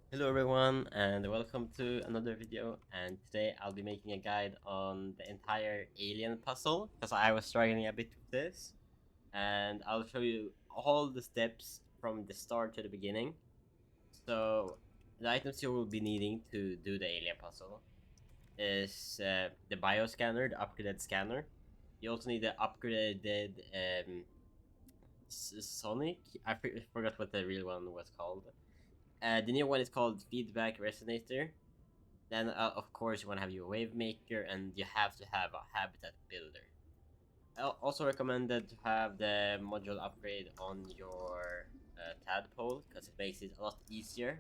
Hello everyone and welcome to another video, and today I'll be making a guide on the entire alien puzzle because I was struggling a bit with this, and I'll show you all the steps from the start to the beginning. So the items you will be needing to do the alien puzzle is the bioscanner, the upgraded scanner. You also need the upgraded Sonic. Forgot what the real one was called. The new one is called feedback resonator. Then, of course, you want to have your wave maker, and you have to have a habitat builder. Also recommended to have the module upgrade on your tadpole because it makes it a lot easier.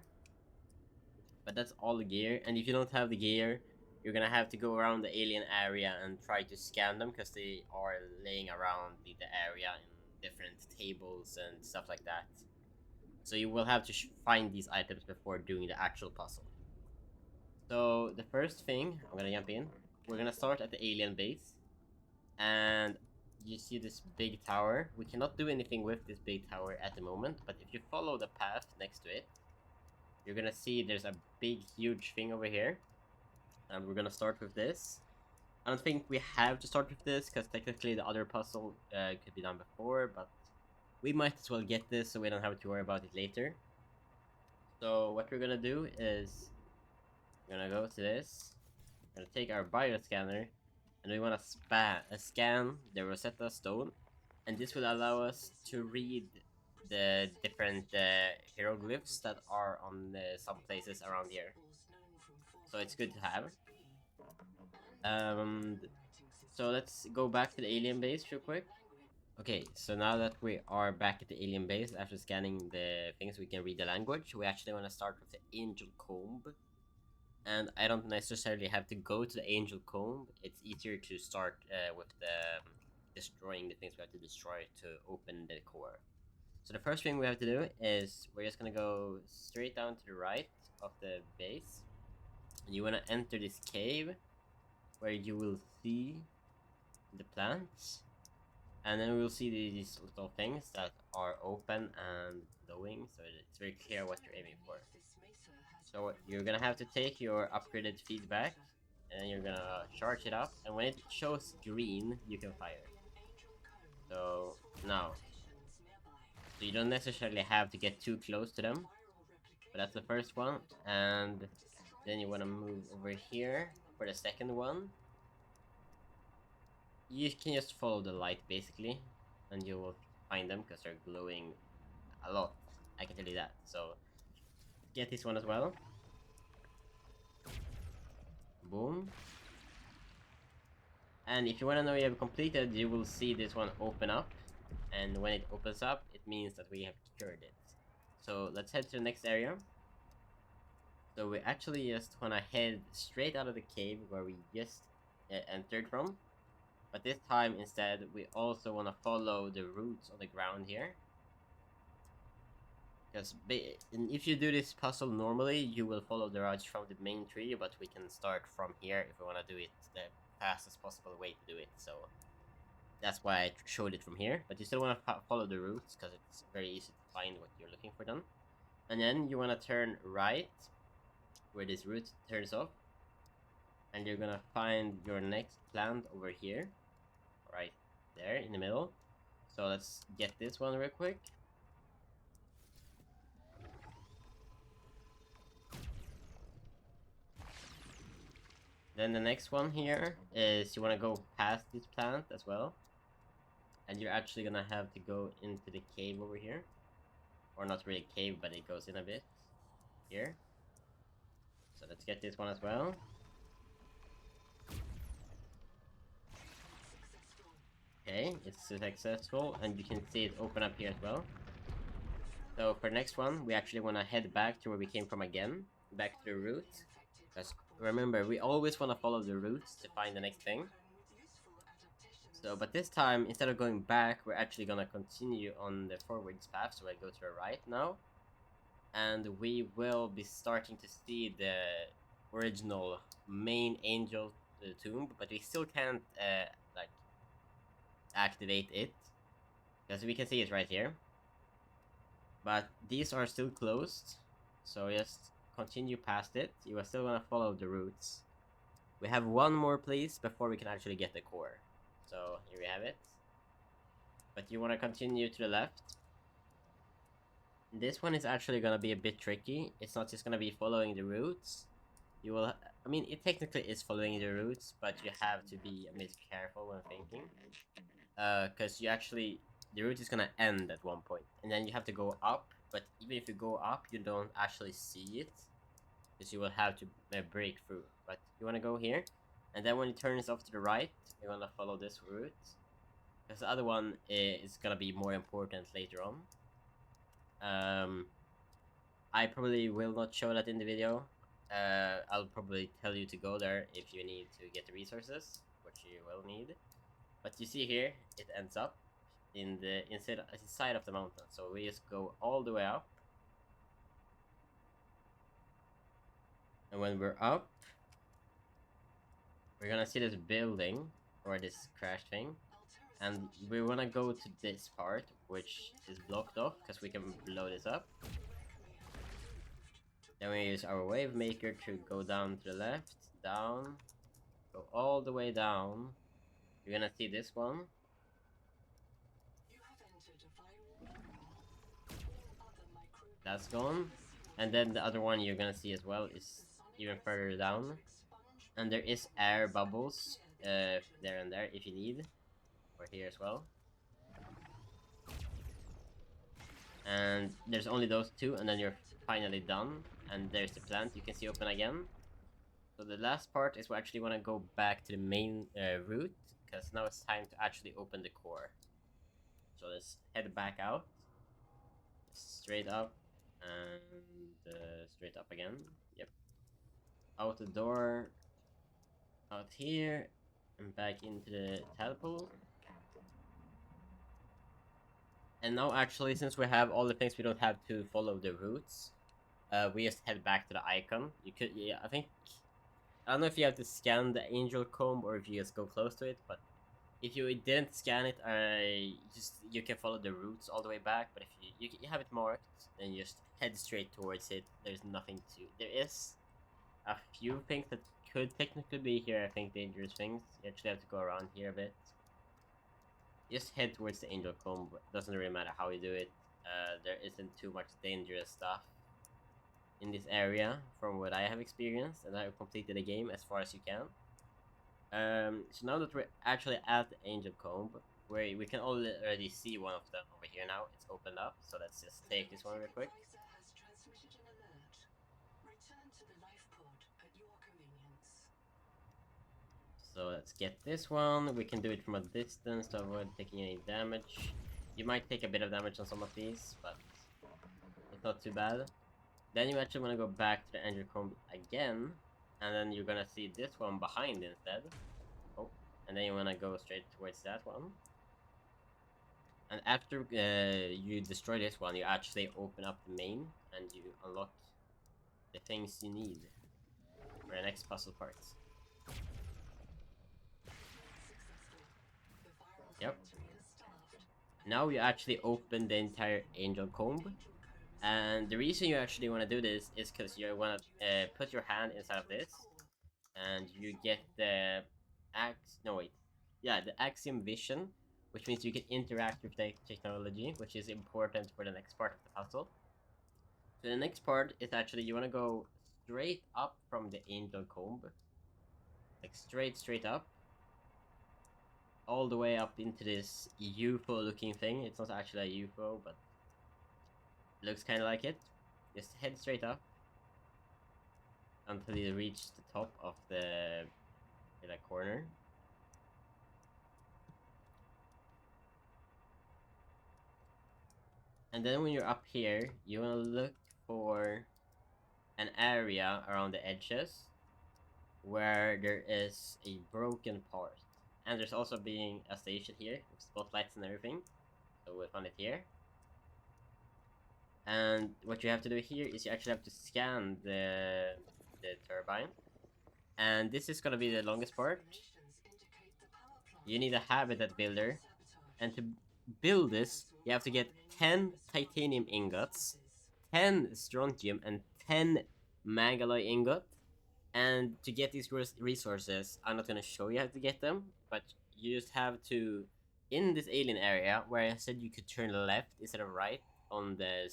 But that's all the gear, and if you don't have the gear, you're gonna have to go around the alien area and try to scan them because they are laying around the area in different tables and stuff like that. So you will have to find these items before doing the actual puzzle. So the first thing, I'm gonna jump in. We're gonna start at the alien base, and you see this big tower. We cannot do anything with this big tower at the moment, but if you follow the path next to it, you're gonna see there's a big, huge thing over here, and we're gonna start with this. I don't think we have to start with this, because technically the other puzzle could be done before, but we might as well get this so we don't have to worry about it later. So what we're gonna do is, we're gonna go to this, we're gonna take our bioscanner, and we want to scan the Rosetta stone, and this will allow us to read the different hieroglyphs that are on some places around here. So it's good to have. Um, so let's go back to the alien base real quick. Okay, so now that we are back at the alien base after scanning the things, we can read the language. We actually want to start with the angel comb. And I don't necessarily have to go to the angel comb. It's easier to start with the destroying the things we have to destroy to open the core. So the first thing we have to do is we're just gonna go straight down to the right of the base, and you wanna enter this cave where you will see the plants, and then we'll see these little things that are open and glowing, so it's very clear what you're aiming for. So you're gonna have to take your upgraded feedback, and you're gonna charge it up, and when it shows green, you can fire. So now, so you don't necessarily have to get too close to them, but that's the first one, and then you want to move over here for the second one. You can just follow the light basically, and you will find them because they're glowing a lot. I can tell you that. So get this one as well. Boom. And if you want to know you have completed, you will see this one open up, and when it opens up, it means that we have cured it. So let's head to the next area. So we actually just want to head straight out of the cave where we just entered from, but this time instead we also want to follow the roots on the ground here, because if you do this puzzle normally, you will follow the routes from the main tree, but we can start from here if we want to do it the fastest possible way to do it. So that's why I showed it from here, but you still want to follow the routes because it's very easy to find what you're looking for then. And then you want to turn right where this route turns off, and you're gonna find your next plant over here, right there in the middle. So let's get this one real quick. Then the next one here is you want to go past this plant as well, and you're actually gonna have to go into the cave over here, or not really cave, but it goes in a bit here. So let's get this one as well. Okay, it's successful, and you can see it open up here as well. So for the next one, we actually want to head back to where we came from again, back to the route. Because remember, we always want to follow the routes to find the next thing. So, but this time, instead of going back, we're actually gonna continue on the forwards path, so I go to the right now. And we will be starting to see the original main angel tomb, but we still can't, like, activate it. Because we can see it right here. But these are still closed, so just continue past it, you are still gonna follow the routes. We have one more place before we can actually get the core. So here we have it. But you want to continue to the left. This one is actually gonna be a bit tricky. It's not just gonna be following the routes. You will, I mean, it technically is following the routes, but you have to be a bit careful when thinking. Because you actually, the route is gonna end at one point, and then you have to go up. But even if you go up, you don't actually see it, because you will have to break through. But you wanna go here, and then when it turns off to the right, you wanna follow this route, because the other one is gonna be more important later on. I probably will not show that in the video. I'll probably tell you to go there if you need to get the resources, which you will need. But you see here, it ends up in the inside of the mountain. So we just go all the way up. And when we're up, we're gonna see this building, or this crash thing. And we wanna go to this part, which is blocked off, because we can blow this up. Then we use our wave maker to go down to the left, down, go all the way down. You're gonna see this one. That's gone. And then the other one you're gonna see as well is even further down. And there is air bubbles there and there if you need. Or here as well. And there's only those two, and then you're finally done. And there's the plant you can see open again. So the last part is we actually want to go back to the main route, because now it's time to actually open the core. So let's head back out, straight up, and straight up again. Yep. Out the door, out here, and back into the tadpole. And now actually, since we have all the things, we don't have to follow the routes. We just head back to the icon. You could, yeah, I don't know if you have to scan the angel comb or if you just go close to it, but if you didn't scan it, you can follow the routes all the way back. But if you have it marked, then you just head straight towards it. There's nothing to. There is a few things that could technically be here. I think dangerous things. You actually have to go around here a bit. Just head towards the angel comb. Doesn't really matter how you do it. There isn't too much dangerous stuff in this area from what I have experienced, and I have completed the game as far as you can. So now that we're actually at the angel comb, where we can already see one of them over here now, it's opened up. So let's just take this one real quick. So let's get this one. We can do it from a distance to avoid taking any damage. You might take a bit of damage on some of these, but it's not too bad. Then you actually want to go back to the angel comb again, and then you're gonna see this one behind instead. Oh, and then you want to go straight towards that one. And after you destroy this one, you actually open up the main, and you unlock the things you need for the next puzzle parts. Yep. Now you actually open the entire angel comb. And the reason you actually want to do this is because you want to put your hand inside of this, and you get the the Axiom Vision, which means you can interact with the technology, which is important for the next part of the puzzle. So the next part is actually you want to go straight up from the angel comb, like straight up, all the way up into this UFO-looking thing. It's not actually a UFO, but looks kind of like it. Just head straight up until you reach the top of the corner. And then when you're up here, you want to look for an area around the edges where there is a broken part. And there's also being a station here with spotlights and everything. So we found it here. And what you have to do here is you actually have to scan the turbine. And this is gonna be the longest part. You need a habitat builder. And to build this, you have to get 10 titanium ingots, 10 strontium, and 10 Mangalloy ingot. And to get these resources, I'm not gonna show you how to get them, but you just have to, in this alien area where I said you could turn left instead of right on the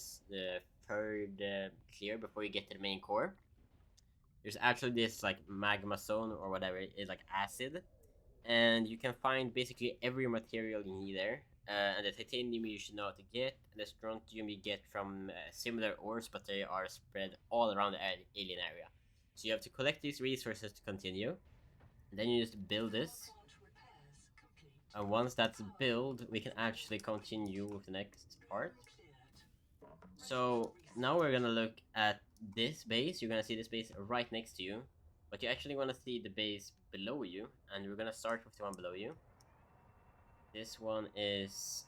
third clear before you get to the main core. There's actually this like magma zone or whatever, it's like acid, and you can find basically every material you need there. And the titanium you should know how to get, and the strontium you get from similar ores, but they are spread all around the alien area. So you have to collect these resources to continue, and then you just build this. And once that's built, we can actually continue with the next part. So now we're gonna look at this base. You're gonna see this base right next to you, but you actually want to see the base below you, and we're gonna start with the one below you. This one is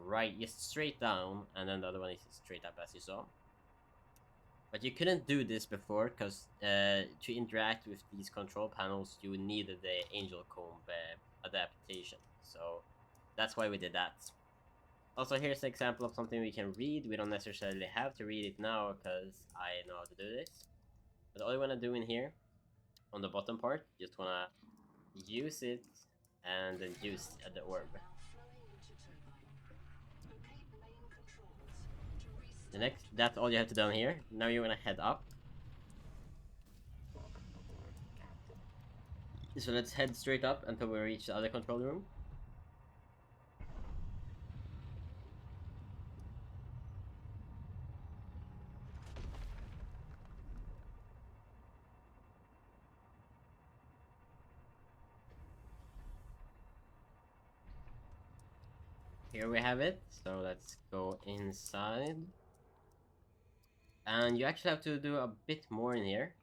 right, just straight down, and then the other one is straight up, as you saw. But you couldn't do this before, because to interact with these control panels, you needed the Angel Comb adaptation. So that's why we did that. Also, here's an example of something we can read. We don't necessarily have to read it now, because I know how to do this. But all you want to do in here, on the bottom part, you just want to use it, and then use the orb. That's all you have to do here. Now you want to head up. So let's head straight up until we reach the other control room. Here we have it. So let's go inside. And you actually have to do a bit more in here.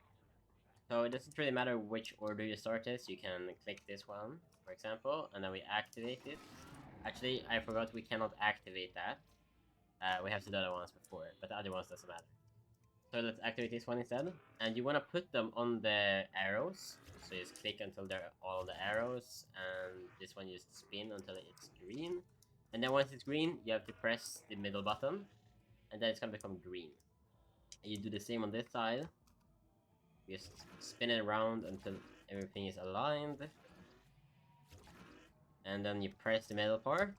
So it doesn't really matter which order you start this. You can click this one, for example, and then we activate it. Actually, I forgot we cannot activate that. We have to do the other ones before, but the other ones doesn't matter. So let's activate this one instead. And you want to put them on the arrows. So just click until they're all the arrows, and this one you just spin until it's green. And then once it's green, you have to press the middle button, and then it's gonna become green. And you do the same on this side. Just spin it around until everything is aligned. And then you press the middle part.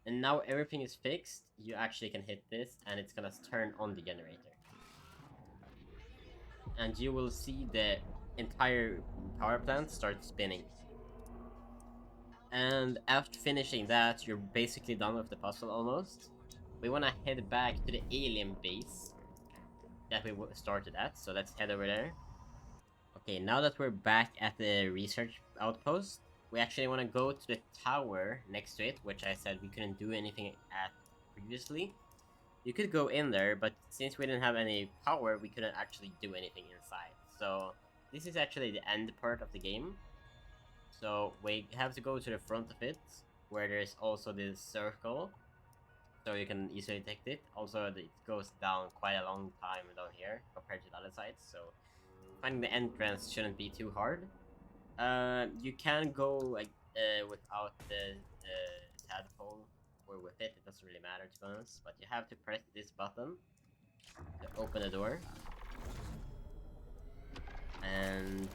And now everything is fixed. You actually can hit this, and it's gonna turn on the generator. And you will see the entire power plant start spinning. And after finishing that, you're basically done with the puzzle almost. We want to head back to the alien base that we started at, so let's head over there. Okay, now that we're back at the research outpost, we actually want to go to the tower next to it, which I said we couldn't do anything at previously. You could go in there, but since we didn't have any power, we couldn't actually do anything inside. So this is actually the end part of the game. So we have to go to the front of it, where there's also this circle, so you can easily detect it. Also, it goes down quite a long time down here compared to the other sides, so finding the entrance shouldn't be too hard. You can go like without the tadpole, or with it, it doesn't really matter to be honest, but you have to press this button to open the door, and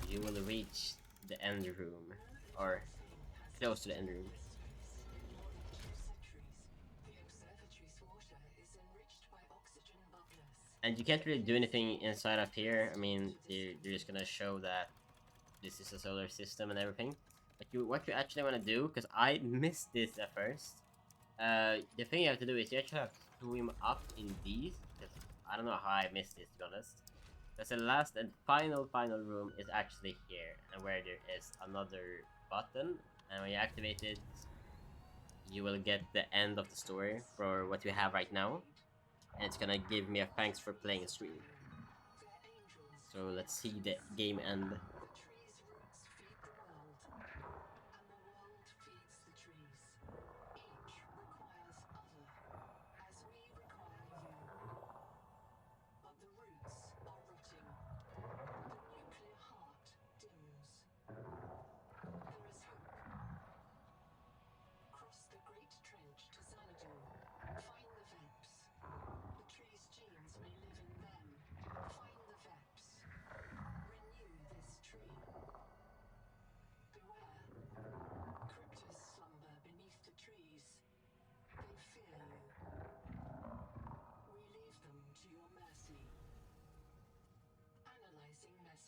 you will reach the end room, or close to the end room. And you can't really do anything inside of here. I mean, they're just gonna show that this is a solar system and everything. But what you actually want to do, because I missed this at first, the thing you have to do is you actually have to swim up in these, because I don't know how I missed this, to be honest. Because the last and final room is actually here, and where there is another button, and when you activate it, you will get the end of the story for what we have right now. And it's gonna give me a thanks for playing stream. So let's see the game end.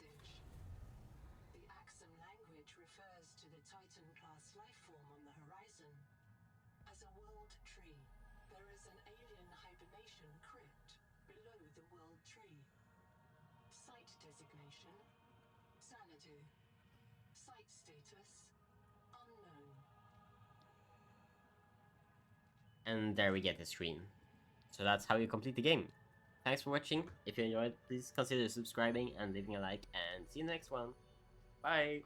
message. The Axum language refers to the Titan-class lifeform on the horizon as a world tree. There is an alien hibernation crypt below the world tree. Site designation: Xanadu. Site status: unknown. And there we get the screen. So that's how you complete the game. Thanks for watching. If you enjoyed, please consider subscribing and leaving a like, and see you in the next one. Bye!